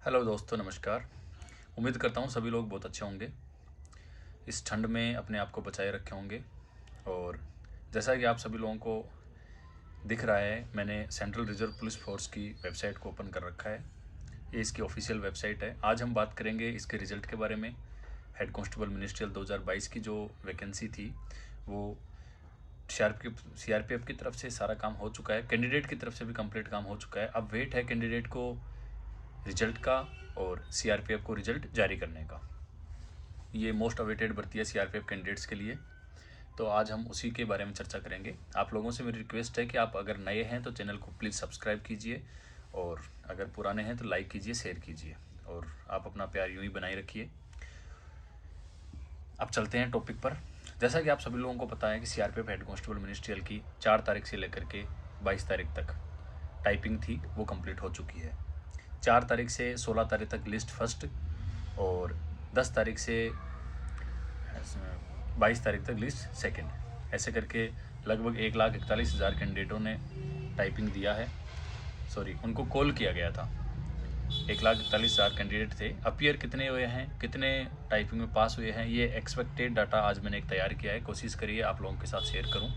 Hello दोस्तों, नमस्कार। उम्मीद करता हूँ सभी लोग बहुत अच्छे होंगे। इस ठंड में अपने आप को बचाए रखे होंगे। और जैसा कि आप सभी लोगों को दिख रहा है, मैंने सेंट्रल रिजर्व पुलिस फोर्स की वेबसाइट को ओपन कर रखा है। ये इसकी ऑफिशियल वेबसाइट है। आज हम बात करेंगे इसके रिजल्ट के बारे में। हेड कांस्टेबल मिनिस्ट्रियल 2022 की जो वैकेंसी थी वो सीआरपीएफ की तरफ से सारा काम हो चुका है। कैंडिडेट की तरफ से भी कंप्लीट काम हो चुका है। अब वेट है कैंडिडेट को रिजल्ट का और सीआरपीएफ को रिजल्ट जारी करने का। ये मोस्ट अवेटेड भर्ती है सीआरपीएफ कैंडिडेट्स के लिए। तो आज हम उसी के बारे में चर्चा करेंगे। आप लोगों से मेरी रिक्वेस्ट है कि आप अगर नए हैं तो चैनल को प्लीज़ सब्सक्राइब कीजिए, और अगर पुराने हैं तो लाइक कीजिए, शेयर कीजिए, और आप अपना प्यार यूँ ही बनाए रखिए। अब चलते हैं टॉपिक पर। जैसा कि आप सभी लोगों को पता है कि सीआरपीएफ हेड कांस्टेबल मिनिस्ट्रियल की 4 तारीख से लेकर के 22 तारीख तक टाइपिंग थी, वो कंप्लीट हो चुकी है। 4 तारीख से 16 तारीख तक लिस्ट फर्स्ट, और 10 तारीख से 22 तारीख तक लिस्ट सेकंड। ऐसे करके लगभग 1,41,000 कैंडिडेटों ने टाइपिंग दिया है। सॉरी, उनको कॉल किया गया था। 1,41,000 कैंडिडेट थे। अपीयर कितने हुए हैं, कितने टाइपिंग में पास हुए हैं, ये एक्सपेक्टेड डाटा आज मैंने एक तैयार किया है। कोशिश करिए आप लोगों के साथ शेयर करूं।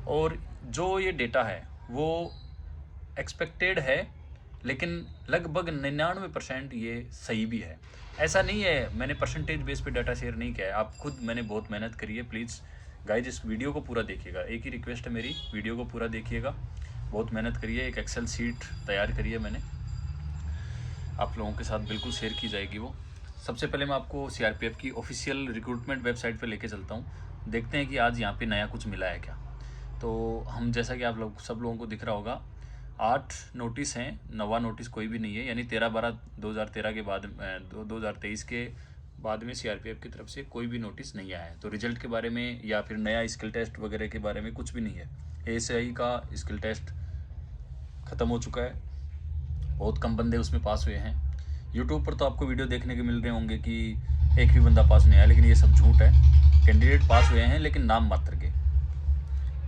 और जो ये डेटा है वो एक्सपेक्टेड है, लेकिन लगभग 99% ये सही भी है। ऐसा नहीं है मैंने परसेंटेज बेस पे डाटा शेयर नहीं किया है। आप खुद, मैंने बहुत मेहनत करी है। प्लीज़ गाइज इस वीडियो को पूरा देखिएगा। एक ही रिक्वेस्ट है मेरी, वीडियो को पूरा देखिएगा। बहुत मेहनत करी है, एक एक्सेल सीट तैयार करी है मैंने, आप लोगों के साथ बिल्कुल शेयर की जाएगी वो। सबसे पहले मैं आपको सीआरपीएफ की ऑफिशियल रिक्रूटमेंट वेबसाइट पे लेके चलता हूँ। देखते हैं कि आज यहाँ पे नया कुछ मिला है क्या। तो हम, जैसा कि आप लोग सब लोगों को दिख रहा होगा, 8 नोटिस हैं, नवा नोटिस कोई भी नहीं है। यानी 13/12/2013 के बाद 2023 के बाद में सीआरपीएफ की तरफ से कोई भी नोटिस नहीं आया है। तो रिजल्ट के बारे में या फिर नया स्किल टेस्ट वगैरह के बारे में कुछ भी नहीं है। एएसआई का स्किल टेस्ट ख़त्म हो चुका है, बहुत कम बंदे उसमें पास हुए हैं। यूट्यूब पर तो आपको वीडियो देखने के मिल रहे होंगे कि एक भी बंदा पास नहीं आया, लेकिन ये सब झूठ है। कैंडिडेट पास हुए हैं लेकिन नाम मात्र के,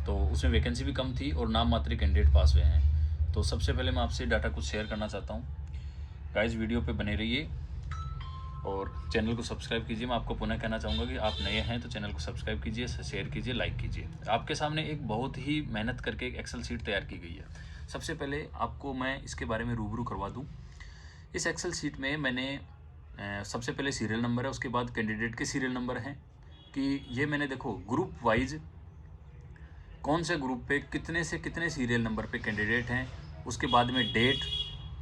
तो उसमें वैकेंसी भी कम थी और नाम मात्र कैंडिडेट पास हुए हैं। तो सबसे पहले मैं आपसे डाटा कुछ शेयर करना चाहता हूँ। गाइस वीडियो पे बने रहिए और चैनल को सब्सक्राइब कीजिए। मैं आपको पुनः कहना चाहूँगा कि आप नए हैं तो चैनल को सब्सक्राइब कीजिए, शेयर कीजिए, लाइक कीजिए। आपके सामने एक बहुत ही मेहनत करके एक एक्सेल शीट तैयार की गई है। सबसे पहले आपको मैं इसके बारे में रूबरू करवा दूँ। इस एक्सेल शीट में मैंने सबसे पहले सीरियल नंबर है, उसके बाद कैंडिडेट के सीरियल नंबर हैं कि ये मैंने, देखो, ग्रुप वाइज कौन से ग्रुप पे कितने से कितने सीरियल नंबर पे कैंडिडेट हैं। उसके बाद में डेट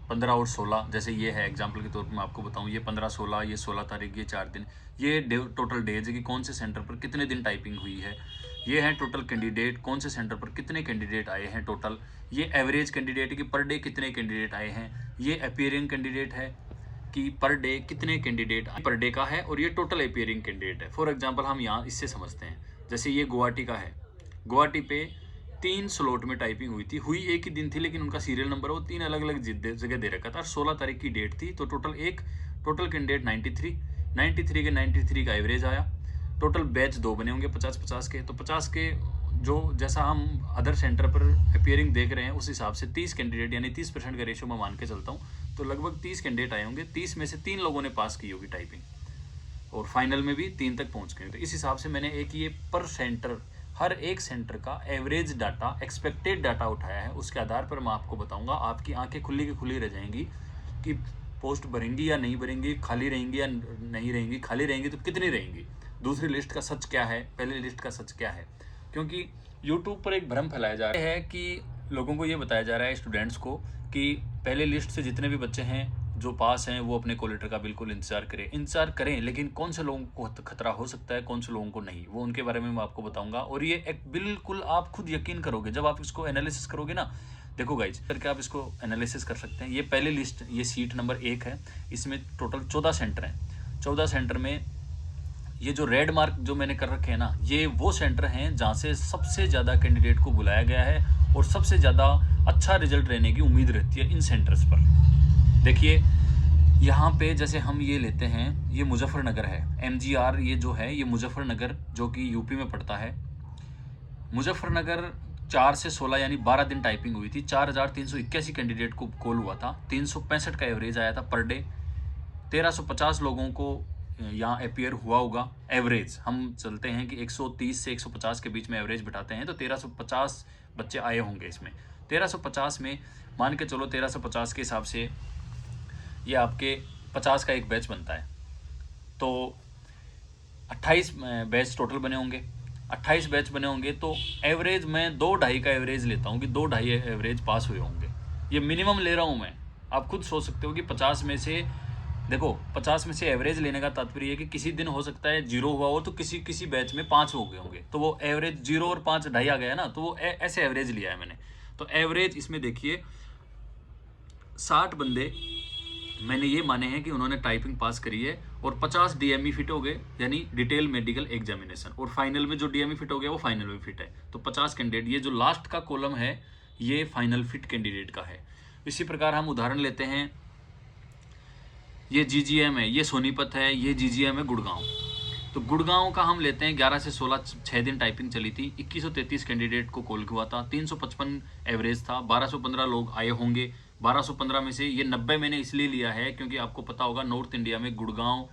15 और 16, जैसे ये है एग्जांपल के तौर पे मैं आपको बताऊं, ये 15-16, ये 16 तारीख, ये 4 दिन। ये टोटल डेज है कि कौन से सेंटर पर कितने दिन टाइपिंग हुई है। ये है टोटल कैंडिडेट, कौन से सेंटर पर कितने कैंडिडेट आए हैं टोटल। ये एवरेज कैंडिडेट कि पर डे कितने कैंडिडेट आए हैं। ये अपीयरिंग कैंडिडेट है कि पर डे कितने कैंडिडेट पर डे का है, और ये टोटल अपीयरिंग कैंडिडेट है। फॉर एग्जाम्पल हम यहाँ इससे समझते हैं, जैसे ये गुवाहाटी का है। गुवाहाटी पे 3 स्लॉट में टाइपिंग हुई एक ही दिन थी, लेकिन उनका सीरियल नंबर वो 3 अलग अलग जगह दे रखा था। 16 तारीख की डेट थी, तो टोटल कैंडिडेट 93 के 93 का एवरेज आया। टोटल बैच 2 बने होंगे 50-50 के, तो 50 के जो जैसा हम अदर सेंटर पर अपीयरिंग देख रहे हैं उस हिसाब से 30 कैंडिडेट, यानी 30% का रेशियो मैं मान के चलता हूँ, तो लगभग 30 कैंडिडेट आए होंगे। 30 में से 3 लोगों ने पास की होगी टाइपिंग, और फाइनल में भी 3 तक पहुँच गए। तो इस हिसाब से मैंने एक ये पर सेंटर, हर एक सेंटर का एवरेज डाटा, एक्सपेक्टेड डाटा उठाया है। उसके आधार पर मैं आपको बताऊंगा, आपकी आंखें खुली की खुली रह जाएंगी कि पोस्ट भरेंगी या नहीं भरेंगी, खाली रहेंगी या नहीं रहेंगी, खाली रहेंगी तो कितनी रहेंगी, दूसरी लिस्ट का सच क्या है, पहली लिस्ट का सच क्या है। क्योंकि यूट्यूब पर एक भ्रम फैलाया जा रहा है कि लोगों को ये बताया जा रहा है, स्टूडेंट्स को, कि पहले लिस्ट से जितने भी बच्चे हैं जो पास हैं वो अपने कॉल लेटर का बिल्कुल इंतजार करें, लेकिन कौन से लोगों को खतरा हो सकता है, कौन से लोगों को नहीं, वो उनके बारे में मैं आपको बताऊंगा। और ये एक बिल्कुल आप खुद यकीन करोगे जब आप इसको एनालिसिस करोगे ना। देखो गाइज, करके आप इसको एनालिसिस कर सकते हैं। ये पहले लिस्ट, ये सीट नंबर 1 है, इसमें टोटल 14 सेंटर हैं। 14 सेंटर में ये जो रेड मार्क जो मैंने कर रखे हैं ना, ये वो सेंटर हैं जहाँ से सबसे ज़्यादा कैंडिडेट को बुलाया गया है और सबसे ज़्यादा अच्छा रिजल्ट रहने की उम्मीद रहती है इन सेंटर्स पर। देखिए यहाँ पे जैसे हम ये लेते हैं, ये मुजफ्फरनगर है, एमजीआर ये जो है, ये मुजफ्फरनगर जो कि यूपी में पड़ता है। मुजफ्फरनगर 4 से 16 यानी 12 दिन टाइपिंग हुई थी। 4,381 कैंडिडेट को कॉल हुआ था। 365 का एवरेज आया था पर डे। 1350 लोगों को यहाँ अपियर हुआ होगा एवरेज। हम चलते हैं कि 130 से 150 के बीच में एवरेज बिठाते हैं, तो 1350 बच्चे आए होंगे इसमें। 1350 में मान के चलो 1350 के हिसाब से ये आपके 50 का एक बैच बनता है, तो 28 बैच टोटल बने होंगे। 28 बैच बने होंगे तो एवरेज मैं 2-2.5 का एवरेज लेता हूँ कि 2-2.5 एवरेज पास हुए होंगे। ये मिनिमम ले रहा हूँ मैं। आप खुद सोच सकते हो कि 50 में से, देखो 50 में से एवरेज लेने का तात्पर्य है कि किसी दिन हो सकता है 0 हुआ हो, तो किसी बैच में 5 हो गए होंगे, तो वो एवरेज 0 और 5 2.5 आ गया ना, तो वो ऐसे एवरेज लिया है मैंने। तो एवरेज इसमें देखिए 60 बंदे मैंने ये माने हैं कि उन्होंने टाइपिंग पास करी है, और 50 डीएमई फिट हो गए, यानी डिटेल मेडिकल एग्जामिनेशन, और फाइनल में जो डीएमई फिट हो गया वो फाइनल में फिट है। तो 50 कैंडिडेट, ये जो लास्ट का कॉलम है ये फाइनल फिट कैंडिडेट का है। इसी प्रकार हम उदाहरण लेते हैं, ये जीजीएम है, ये सोनीपत है, ये जीजीएम है गुड़गांव। तो गुड़गांव का हम लेते हैं 11 से 16 6 दिन टाइपिंग चली थी, 2133 कैंडिडेट को कॉल हुआ था, 355 एवरेज था, 1215 लोग आए होंगे। 1215 में से ये 90 मैंने इसलिए लिया है क्योंकि आपको पता होगा नॉर्थ इंडिया में गुड़गांव,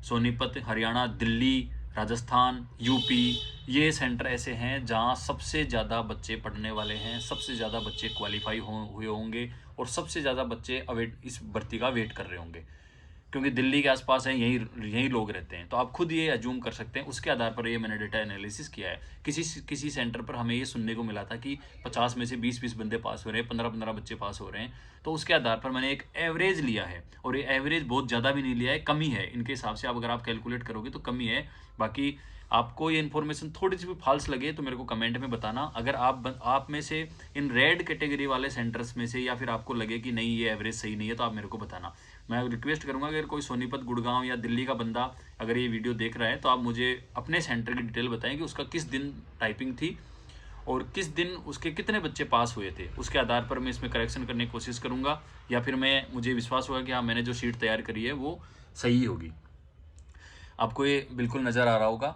सोनीपत, हरियाणा, दिल्ली, राजस्थान, यूपी, ये सेंटर ऐसे हैं जहाँ सबसे ज़्यादा बच्चे पढ़ने वाले हैं, सबसे ज़्यादा बच्चे क्वालिफाई हुए होंगे, और सबसे ज़्यादा बच्चे इस भर्ती का वेट कर रहे होंगे, क्योंकि दिल्ली के आसपास है, यही लोग रहते हैं। तो आप खुद ये अज्यूम कर सकते हैं, उसके आधार पर ये मैंने डेटा एनालिसिस किया है। किसी सेंटर पर हमें ये सुनने को मिला था कि 50 में से 20-20 बंदे पास हो रहे हैं, 15-15 बच्चे पास हो रहे हैं, तो उसके आधार पर मैंने एक एवरेज लिया है, और ये एवरेज बहुत ज़्यादा भी नहीं लिया है, कमी है इनके हिसाब से। अब अगर आप कैलकुलेट करोगे तो कमी है। बाकी आपको ये इन्फॉर्मेशन थोड़ी सी भी फॉल्स लगे तो मेरे को कमेंट में बताना। अगर आप में से इन रेड कैटेगरी वाले सेंटर्स में से, या फिर आपको लगे कि नहीं ये एवरेज सही नहीं है, तो आप मेरे को बताना। मैं रिक्वेस्ट करूंगा अगर कोई सोनीपत, गुड़गांव या दिल्ली का बंदा अगर ये वीडियो देख रहा है तो आप मुझे अपने सेंटर की डिटेल बताएं कि उसका किस दिन टाइपिंग थी और किस दिन उसके कितने बच्चे पास हुए थे। उसके आधार पर मैं इसमें करेक्शन करने की कोशिश करूंगा, या फिर मुझे विश्वास होगा कि हाँ मैंने जो शीट तैयार करी है वो सही होगी। आपको ये बिल्कुल नज़र आ रहा होगा।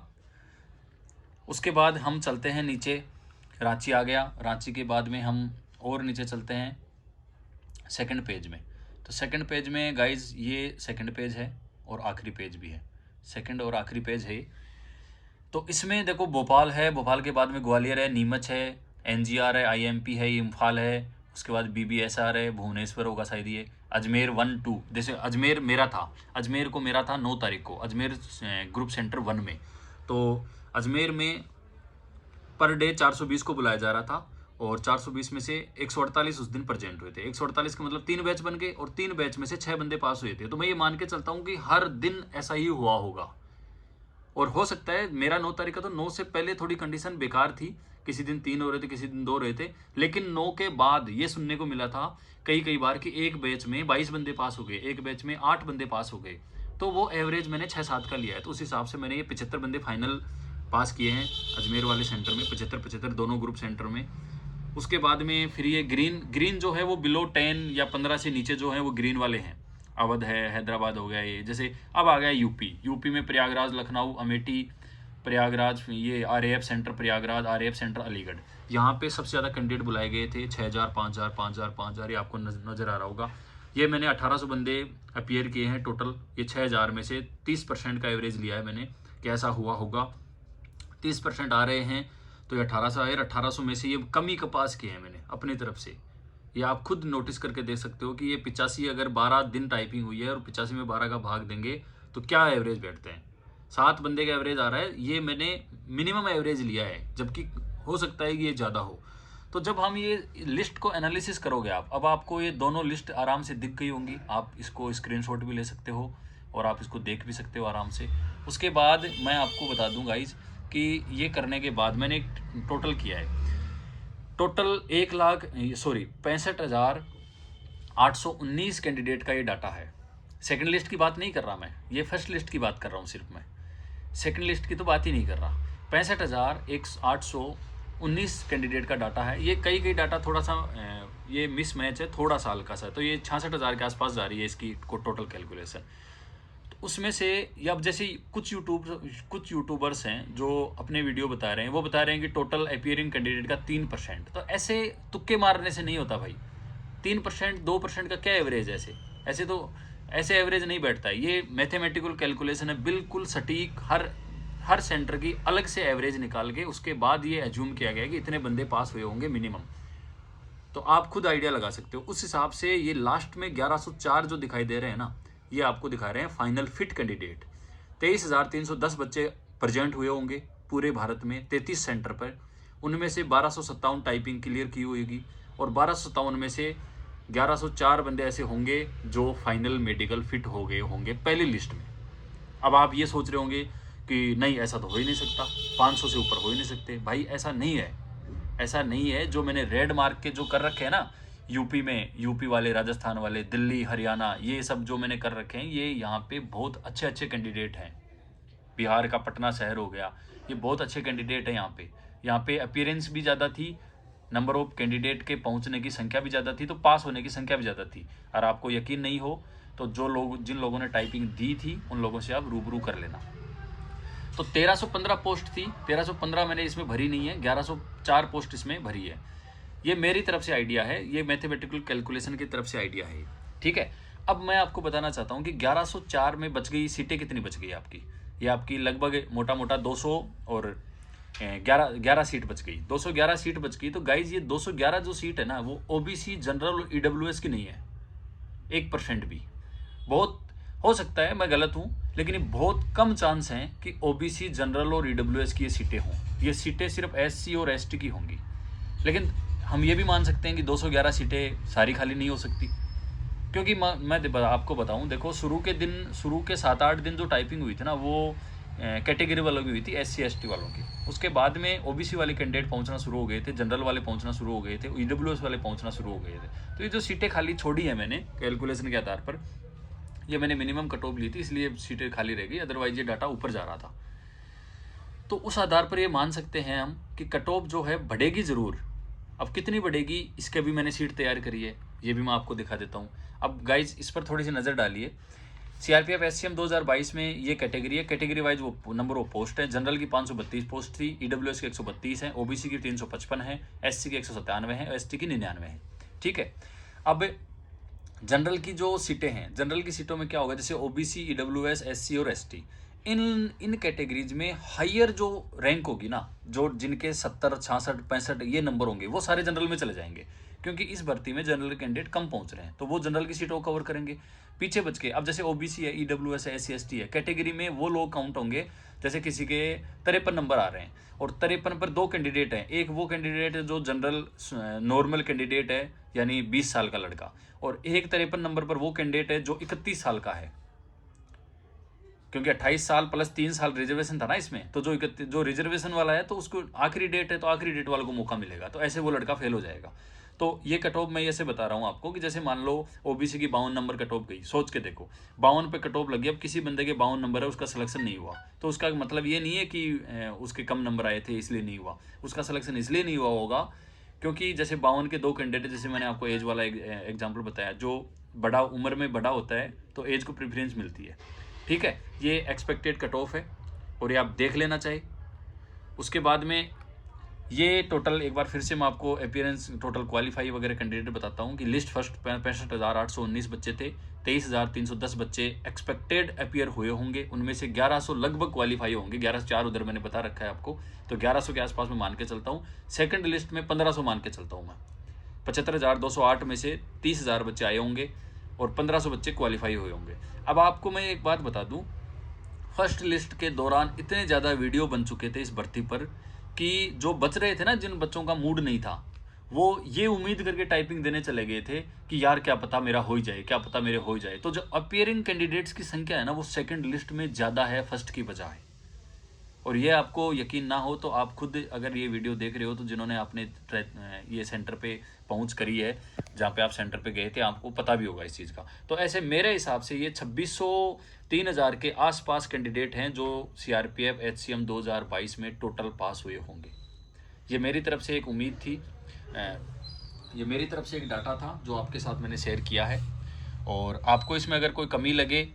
उसके बाद हम चलते हैं नीचे, रांची आ गया। रांची के बाद में हम और नीचे चलते हैं सेकंड पेज में। तो सेकंड पेज में गाइज ये सेकंड पेज है और आखिरी पेज भी है, सेकंड और आखिरी पेज है। तो इसमें देखो भोपाल है, भोपाल के बाद में ग्वालियर है, नीमच है, एनजीआर है, आईएमपी है, इम्फाल है, उसके बाद बीबीएसआर है, भुवनेश्वर होगा शायद ये, अजमेर 1-2। जैसे अजमेर मेरा था, अजमेर को मेरा था 9 तारीख को, अजमेर ग्रुप सेंटर 1 में। तो अजमेर में पर डे 420 को बुलाया जा रहा था, और 420 में से 148 उस दिन प्रेजेंट हुए थे। 148 का मतलब 3 बैच बन गए, और 3 बैच में से 6 बंदे पास हुए थे। तो मैं ये मान के चलता हूँ कि हर दिन ऐसा ही हुआ होगा, और हो सकता है मेरा 9 तारीख का तो 9 से पहले थोड़ी कंडीशन बेकार थी, किसी दिन 3 हो रहे थे, किसी दिन 2 रहे थे, लेकिन 9 के बाद ये सुनने को मिला था कई बार कि एक बैच में 22 बंदे पास हो गए, एक बैच में 8 बंदे पास हो गए। तो वो एवरेज मैंने 6-7 का लिया है, तो उस हिसाब से मैंने ये 75 बंदे फाइनल पास किए हैं अजमेर वाले सेंटर में, 75 दोनों ग्रुप सेंटर में। उसके बाद में फिर ये ग्रीन जो है वो बिलो 10 या 15 से नीचे जो है वो ग्रीन वाले हैं। अवध है, हैदराबाद हो गया, ये जैसे अब आ गया यूपी में प्रयागराज, लखनऊ, अमेठी, प्रयागराज, ये RAF centre Prayagraj, RAF centre Aligarh. यहाँ पे सबसे ज़्यादा कैंडिडेट बुलाए गए थे, 6000, 5000, 5000, 5000, ये आपको नज़र आ रहा होगा। ये मैंने 1800 बंदे अपीयर किए हैं टोटल। ये 6000 में से 30% का एवरेज लिया है मैंने, कैसा हुआ होगा। 30% आ रहे हैं तो ये 1800 आए, 1800 में से ये कमी का पास किए हैं मैंने अपनी तरफ से। ये आप खुद नोटिस करके देख सकते हो कि ये 85 अगर 12 दिन टाइपिंग हुई है और 85 में 12 का भाग देंगे तो क्या एवरेज बैठते हैं। 7 बंदे का एवरेज आ रहा है, ये मैंने मिनिमम एवरेज लिया है, जबकि हो सकता है कि ये ज़्यादा हो। तो जब हम ये लिस्ट को एनालिसिस करोगे आप, अब आपको ये दोनों लिस्ट आराम से दिख गई होंगी, आप इसको स्क्रीनशॉट भी ले सकते हो और आप इसको देख भी सकते हो आराम से। उसके बाद मैं आपको बता दूं गाइज कि ये करने के बाद मैंने एक टोटल किया है, टोटल 65,819 कैंडिडेट का ये डाटा है। सेकंड लिस्ट की बात नहीं कर रहा मैं, ये फर्स्ट लिस्ट की बात कर रहा हूँ सिर्फ मैं, सेकंड लिस्ट की तो बात ही नहीं कर रहा। 65,819 कैंडिडेट का डाटा है। ये कई डाटा थोड़ा सा ये मिस मैच है, थोड़ा सा हल्का सा, तो ये 66,000 के आसपास जा रही है इसकी टोटल कैलकुलेशन। तो उसमें से अब जैसे कुछ यूट्यूबर्स हैं जो अपने वीडियो बता रहे हैं, वो बता रहे हैं कि टोटल अपीयरिंग कैंडिडेट का 3%। तो ऐसे तुक्के मारने से नहीं होता भाई, 3% 2% का क्या एवरेज है ऐसे तो ऐसे एवरेज नहीं बैठता है, ये मैथमेटिकल कैलकुलेशन है, बिल्कुल सटीक। हर सेंटर की अलग से एवरेज निकाल के उसके बाद ये एज्यूम किया गया कि इतने बंदे पास हुए होंगे मिनिमम। तो आप खुद आइडिया लगा सकते हो उस हिसाब से। ये लास्ट में 1104 जो दिखाई दे रहे हैं ना, ये आपको दिखा रहे हैं फाइनल फिट कैंडिडेट। 23,310 बच्चे प्रेजेंट हुए होंगे पूरे भारत में 33 सेंटर पर। उनमें से 1257 टाइपिंग क्लियर की होगी और 1257 में से 1104 बंदे ऐसे होंगे जो फाइनल मेडिकल फिट हो गए होंगे पहली लिस्ट में। अब आप ये सोच रहे होंगे कि नहीं ऐसा तो हो ही नहीं सकता, 500 से ऊपर हो ही नहीं सकते। भाई ऐसा नहीं है, ऐसा नहीं है। जो मैंने रेड मार्क के जो कर रखे हैं ना यूपी में, यूपी वाले, राजस्थान वाले, दिल्ली, हरियाणा, ये सब जो मैंने कर रखे हैं, ये यहाँ पे बहुत अच्छे अच्छे कैंडिडेट हैं। बिहार का पटना शहर हो गया, ये बहुत अच्छे कैंडिडेट हैं यहाँ पे। यहाँ पे अपीयरेंस भी ज़्यादा थी, नंबर ऑफ कैंडिडेट के पहुँचने की संख्या भी ज़्यादा थी, तो पास होने की संख्या भी ज़्यादा थी। और आपको यकीन नहीं हो तो जिन लोगों ने टाइपिंग दी थी उन लोगों से आप रूबरू कर लेना। तो 1315 पोस्ट थी, 1315 मैंने इसमें भरी नहीं है, 1104 पोस्ट इसमें भरी है। ये मेरी तरफ से आइडिया है, ये मैथमेटिकल कैलकुलेशन की तरफ से आइडिया है, ठीक है। अब मैं आपको बताना चाहता हूँ कि 1104 में बच गई सीटें कितनी बच गई आपकी। ये आपकी लगभग मोटा मोटा 200 और 11 सीट बच गई, 211 सीट बच गई। तो गाइज ये 211 जो सीट है ना, वो ओबीसी, जनरल और ईडब्ल्यूएस की नहीं है 1% भी। बहुत हो सकता है मैं गलत हूँ, लेकिन ये बहुत कम चांस हैं कि ओबीसी, जनरल और ईडब्ल्यूएस की ये सीटें हों। ये सीटें सिर्फ एससी और एसटी की होंगी। लेकिन हम ये भी मान सकते हैं कि 211 सीटें सारी खाली नहीं हो सकती, क्योंकि मैं आपको बताऊं, देखो शुरू के 7-8 दिन जो टाइपिंग हुई थी ना, वो कैटेगरी वालों की हुई थी, एससी एसटी वालों की। उसके बाद में ओबीसी वाले कैंडिडेट पहुंचना शुरू हो गए थे, जनरल वाले पहुंचना शुरू हो गए थे, ईडब्ल्यूएस वाले पहुंचना शुरू हो गए थे। तो ये जो सीटें खाली छोड़ी है मैंने कैलकुलेशन के आधार पर, ये मैंने मिनिमम कट ऑफ ली थी, इसलिए सीटें खाली रह गई, अदरवाइज ये डाटा ऊपर जा रहा था। तो उस आधार पर ये मान सकते हैं हम कि कट ऑफ जो है बढ़ेगी ज़रूर। अब कितनी बढ़ेगी इसके भी मैंने सीट तैयार करी है, ये भी मैं आपको दिखा देता हूँ। अब गाइज इस पर थोड़ी सी नज़र डालिए। सीआरपीएफ एससीएम 2022 में ये कैटेगरी है, कैटेगरी वाइज वो नंबर ऑफ पोस्ट है। जनरल की 532 पोस्ट थी, ईडब्ल्यूएस की 132 है, ओबीसी की 355 है, एससी की 197 है, एसटी की 99 है, ठीक है। अब जनरल की जो सीटें हैं, जनरल की सीटों में क्या होगा, जैसे ओबीसी, ईडब्ल्यूएस, एससी और एसटी, इन कैटेगरीज में हायर जो रैंक होगी ना, जो जिनके 70, 66, 65 ये नंबर होंगे, वो सारे जनरल में चले जाएंगे, क्योंकि इस भर्ती में जनरल कैंडिडेट कम पहुंच रहे हैं, तो वो जनरल की सीटों को कवर करेंगे। पीछे बच के अब जैसे ओबीसी है, ईडब्ल्यूएस है, एससी एसटी है, कैटेगरी में वो लोग काउंट होंगे, जैसे किसी के 53 नंबर आ रहे हैं और 53 पर 2 कैंडिडेट हैं। एक वो कैंडिडेट है जो जनरल नॉर्मल कैंडिडेट है, यानी 20 साल का लड़का, और एक 53 नंबर पर वो कैंडिडेट है जो 31 साल का है, क्योंकि 28 साल प्लस 3 साल रिजर्वेशन था ना इसमें। तो जो रिजर्वेशन वाला है तो उसको आखिरी डेट है, तो आखिरी डेट वाले को मौका मिलेगा, तो ऐसे वो लड़का फेल हो जाएगा। तो ये कट ऑफ मैं ऐसे बता रहा हूँ आपको कि जैसे मान लो ओबीसी की 52 नंबर कट ऑफ गई, सोच के देखो 52 पे कट ऑफ लगी। अब किसी बंदे के 52 नंबर है, उसका सिलेक्शन नहीं हुआ, तो उसका मतलब ये नहीं है कि उसके कम नंबर आए थे इसलिए नहीं हुआ, उसका सिलेक्शन इसलिए नहीं हुआ होगा क्योंकि जैसे 52 के 2 कैंडिडेट, जैसे मैंने आपको एज वाला एग्जाम्पल बताया, जो बड़ा उम्र में बड़ा होता है तो एज को प्रेफरेंस मिलती है, ठीक है। ये एक्सपेक्टेड कट ऑफ है और ये आप देख लेना चाहिए। उसके बाद में ये टोटल एक बार फिर से मैं आपको अपीयरेंस टोटल क्वालिफाई वगैरह कैंडिडेट बताता हूँ कि लिस्ट फर्स्ट 65,819 बच्चे थे, 23,310 बच्चे एक्सपेक्टेड अपीयर हुए होंगे, उनमें से 1100 लगभग क्वालिफाई होंगे, 1104 उधर मैंने बता रखा है आपको, तो 1100 के आसपास में मान के चलता हूँ। सेकंड लिस्ट में 1500 मान के चलता हूँ मैं। 75,208 में से 30,000 बच्चे आए होंगे और 1500 बच्चे क्वालिफाई हुए होंगे। अब आपको मैं एक बात बता दूं, फर्स्ट लिस्ट के दौरान इतने ज़्यादा वीडियो बन चुके थे इस भर्ती पर कि जो बच रहे थे ना, जिन बच्चों का मूड नहीं था, वो ये उम्मीद करके टाइपिंग देने चले गए थे कि यार क्या पता मेरा हो ही जाए, क्या पता मेरे हो ही जाए। तो जो अपीयरिंग कैंडिडेट्स की संख्या है ना, वो सेकंड लिस्ट में ज़्यादा है फर्स्ट की बजाय। और ये आपको यकीन ना हो तो आप खुद अगर ये वीडियो देख रहे हो, तो जिन्होंने आपने ये सेंटर पे पहुंच करी है, जहाँ पे आप सेंटर पे गए थे, आपको पता भी होगा इस चीज़ का। तो ऐसे मेरे हिसाब से ये 2600 3000 के आसपास कैंडिडेट हैं जो सीआरपीएफ एचसीएम 2022 में टोटल पास हुए होंगे। ये मेरी तरफ से एक उम्मीद थी, ये मेरी तरफ से एक डाटा था जो आपके साथ मैंने शेयर किया है। और आपको इसमें अगर कोई कमी लगे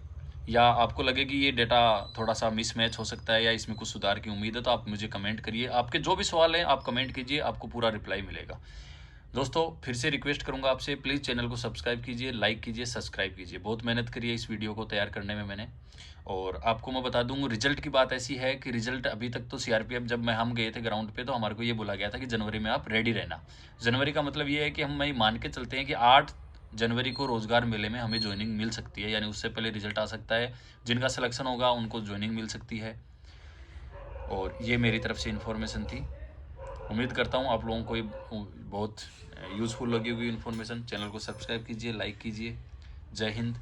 या आपको लगे कि ये डेटा थोड़ा सा मिसमैच हो सकता है या इसमें कुछ सुधार की उम्मीद है, तो आप मुझे कमेंट करिए। आपके जो भी सवाल हैं आप कमेंट कीजिए, आपको पूरा रिप्लाई मिलेगा। दोस्तों फिर से रिक्वेस्ट करूंगा आपसे, प्लीज़ चैनल को सब्सक्राइब कीजिए, लाइक कीजिए, सब्सक्राइब कीजिए। बहुत मेहनत करी है इस वीडियो को तैयार करने में मैंने। और आपको मैं बता दूं, रिजल्ट की बात ऐसी है कि रिजल्ट अभी तक तो सीआरपीएफ, जब हम गए थे ग्राउंड पे तो हमारे को ये बोला गया था कि जनवरी में आप रेडी रहना। जनवरी का मतलब ये है कि हम मान के चलते हैं कि 8 जनवरी को रोजगार मेले में हमें ज्वाइनिंग मिल सकती है, यानी उससे पहले रिजल्ट आ सकता है। जिनका सिलेक्शन होगा उनको ज्वाइनिंग मिल सकती है। और ये मेरी तरफ से इन्फॉर्मेशन थी। उम्मीद करता हूँ आप लोगों को ये बहुत यूज़फुल लगी होगी इन्फॉर्मेशन। चैनल को सब्सक्राइब कीजिए, लाइक कीजिए। जय हिंद,